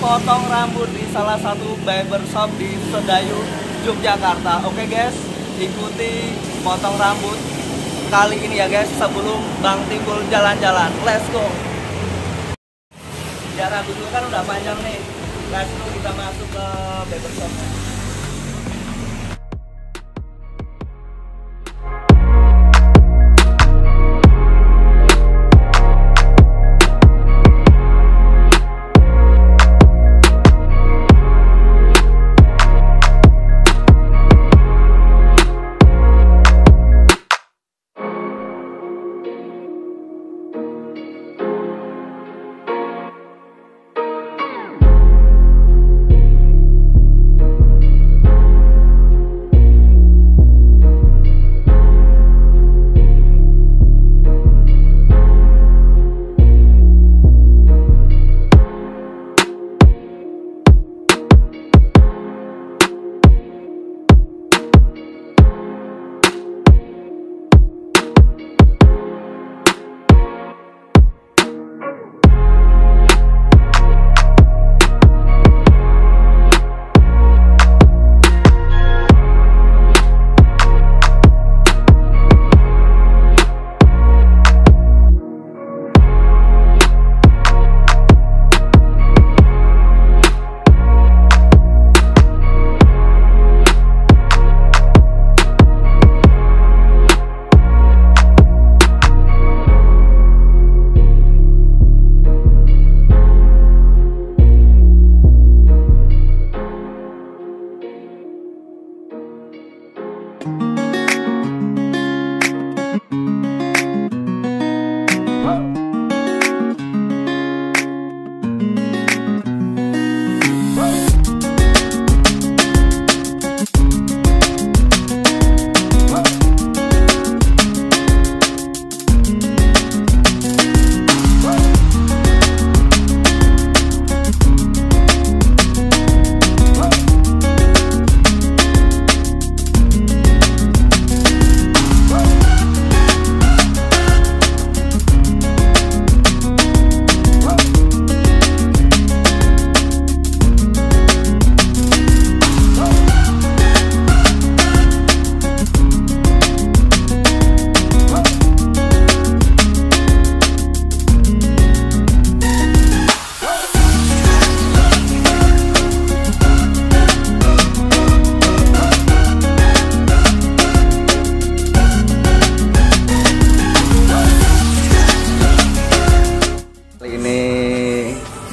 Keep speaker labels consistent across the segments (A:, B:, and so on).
A: potong rambut di salah satu barbershop di Sedayu, Yogyakarta. Oke guys, ikuti potong rambut kali ini ya guys, sebelum Bang Timbul jalan-jalan. Let's go. Ya, rambut dulu kan udah panjang nih. Let's go, kita masuk ke barbershopnya.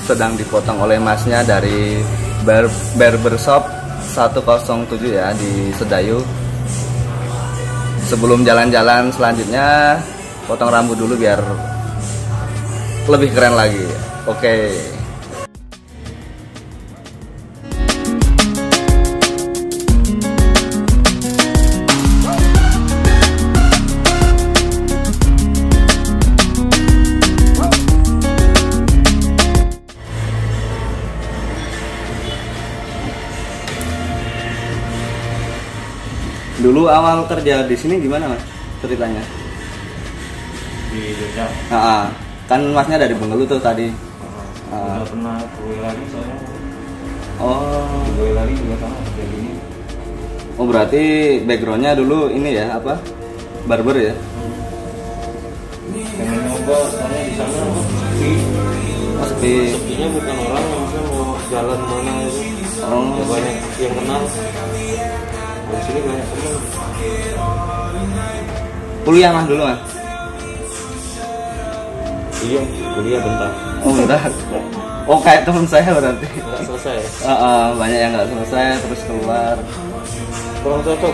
A: Sedang dipotong oleh masnya dari barbershop 107 ya di Sedayu. Sebelum jalan-jalan selanjutnya, potong rambut dulu biar lebih keren lagi. Oke. Dulu awal kerja di sini gimana mas ceritanya?
B: Di Jogja.
A: Kan masnya dari Bengkulu tuh tadi.
B: Udah pernah gue lagi soalnya.
A: Oh.
B: Gue lagi juga sama kayak gini.
A: Oh berarti backgroundnya dulu ini ya apa? Barber ya?
B: Pengen nyoba soalnya di sana sepi.
A: Oh sepi.
B: Sepinya bukan orang, maksudnya mau jalan mana itu.
A: Oh.
B: Banyak yang kenal. Di sini banyak teman.
A: Kuliah mas dulu mas?
B: Iya, kuliah bentar.
A: Oh bentar. Oh kayak teman saya berarti.
B: Nggak selesai.
A: Banyak yang nggak selesai terus keluar.
B: Kurang cocok.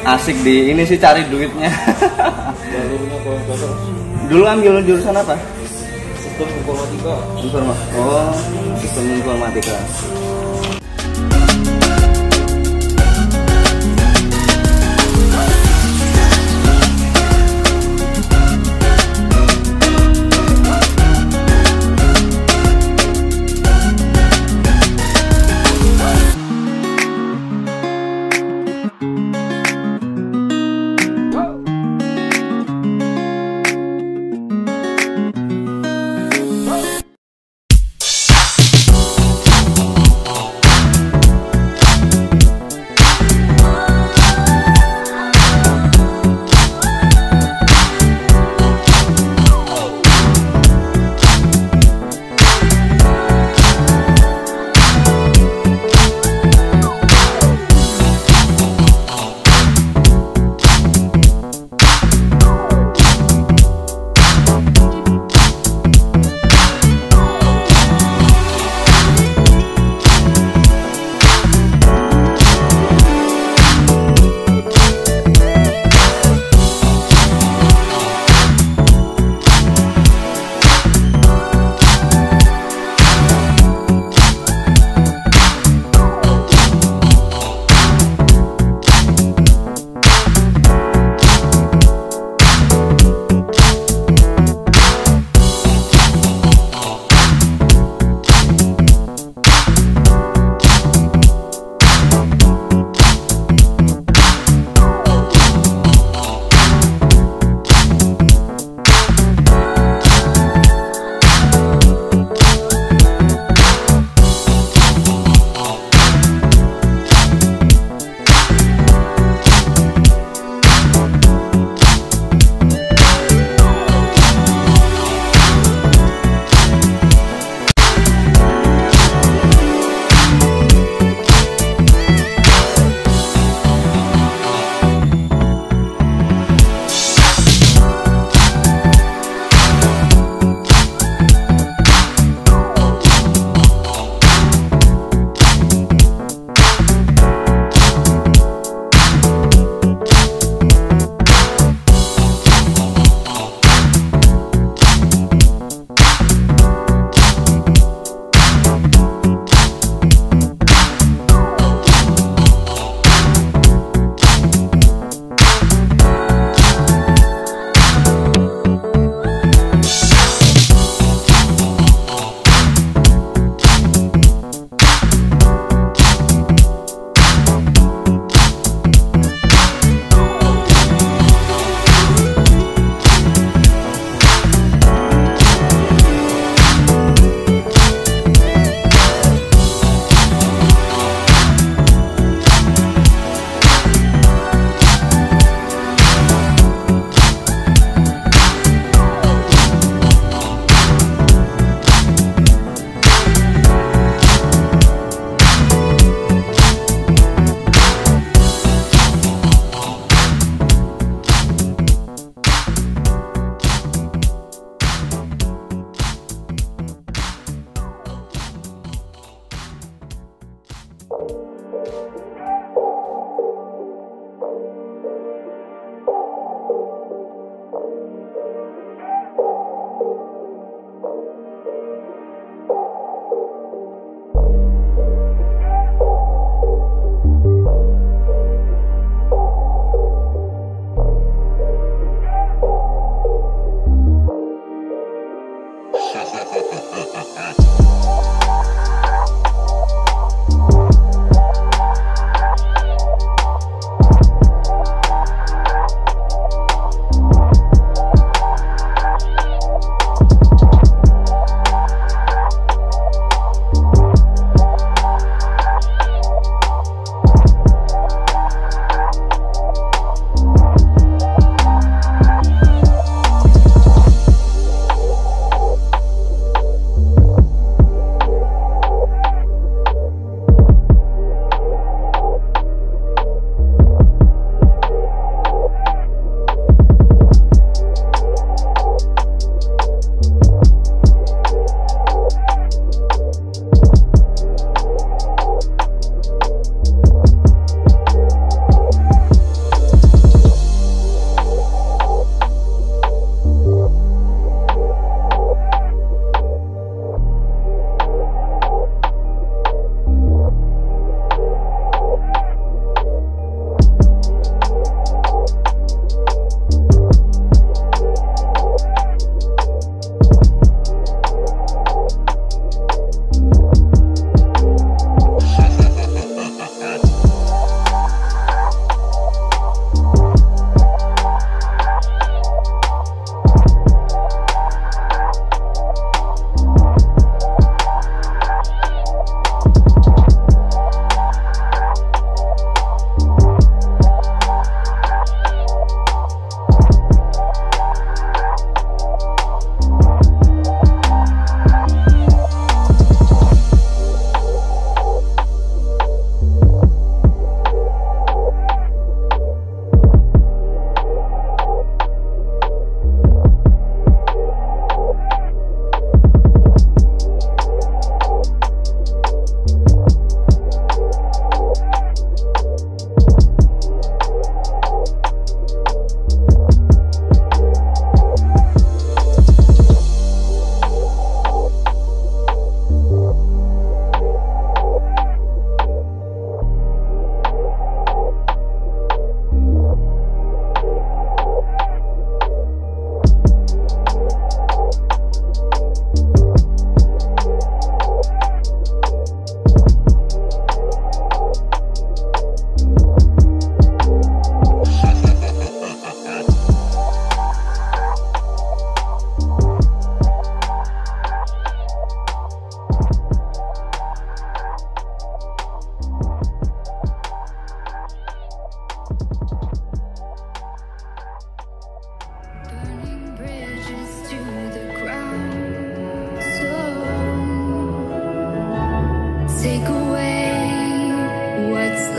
A: Asik di ini sih cari duitnya.
B: Jalurnya kurang cocok.
A: Dulu ambil jurusan apa?
B: Sistem informatika.
A: Oh, sistem informatika.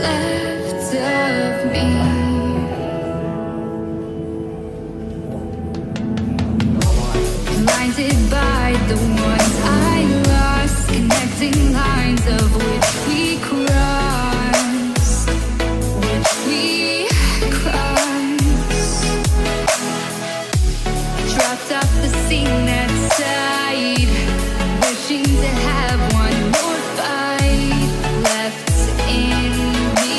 C: left of me. Blinded by the ones I lost, connecting lines of which we crossed, dropped off the scene that side, wishing to have one more fight left in me.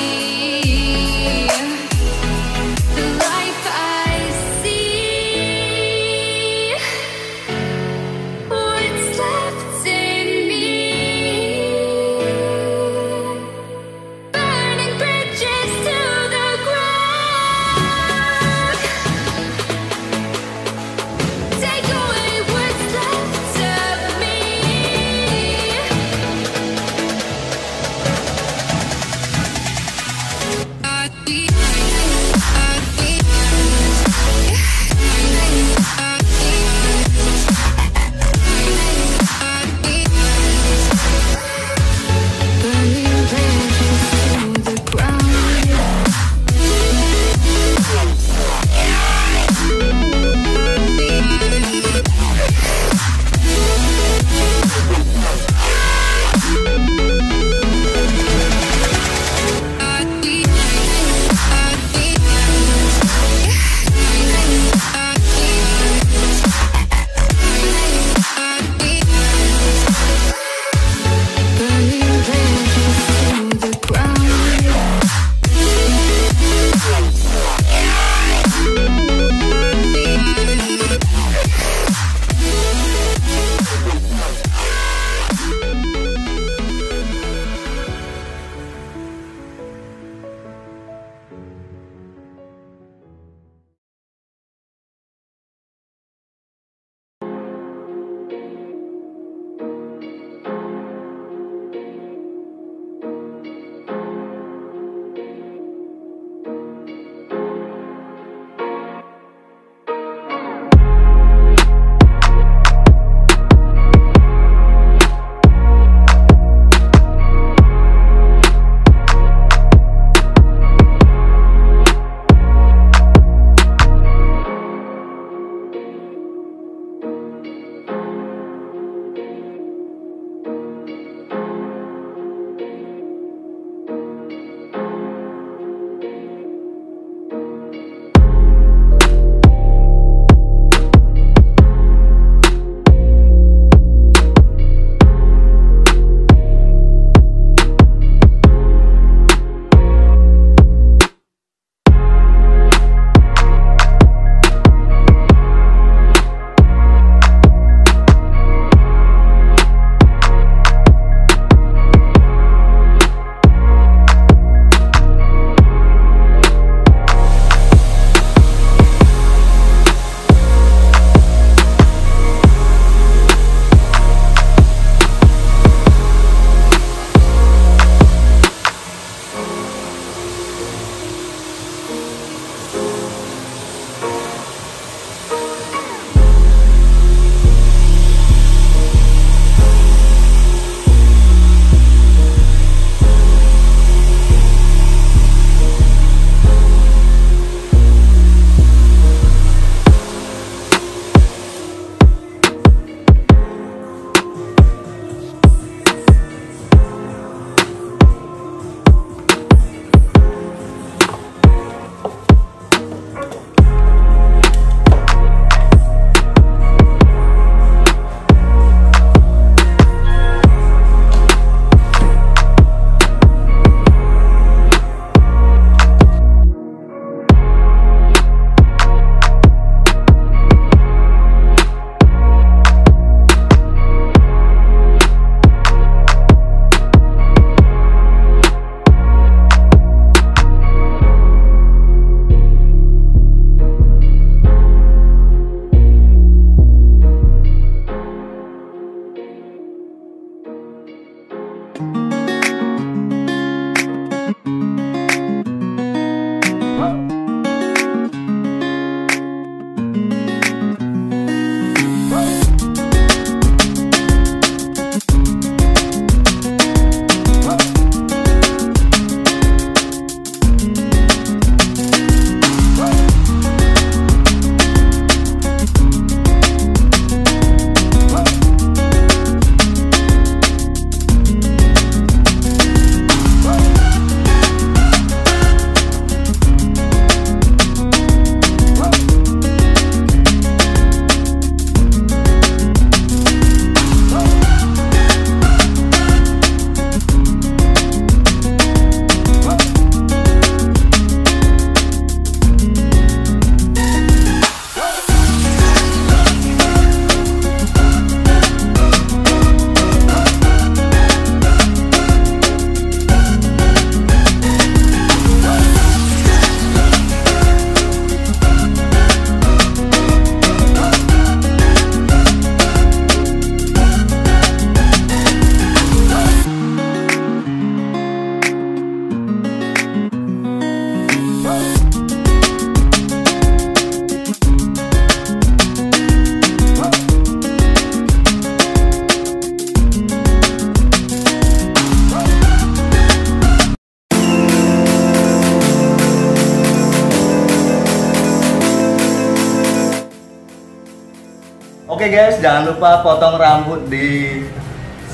A: Oke guys, jangan lupa potong rambut di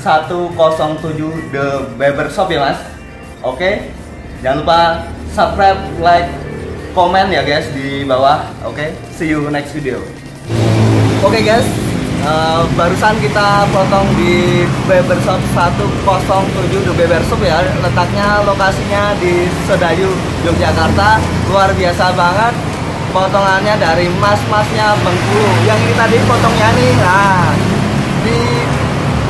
A: 107 The Barber Shop ya mas. Oke, jangan lupa subscribe, like, komen ya guys di bawah. Oke, see you next video. Oke guys, barusan kita potong di Barber Shop 107 The Barber Shop ya. Letaknya lokasinya di Sedayu, Yogyakarta. Luar biasa banget. Potongannya dari mas-masnya Bengkulu. Yang ini tadi potongnya nih, nah di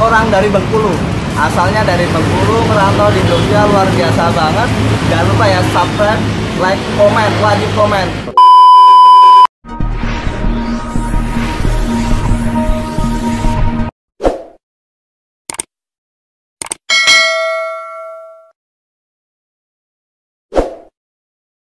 A: orang dari Bengkulu. Asalnya dari Bengkulu, merantau di Jogja, luar biasa banget. Jangan lupa ya subscribe, like, komen, wajib komen.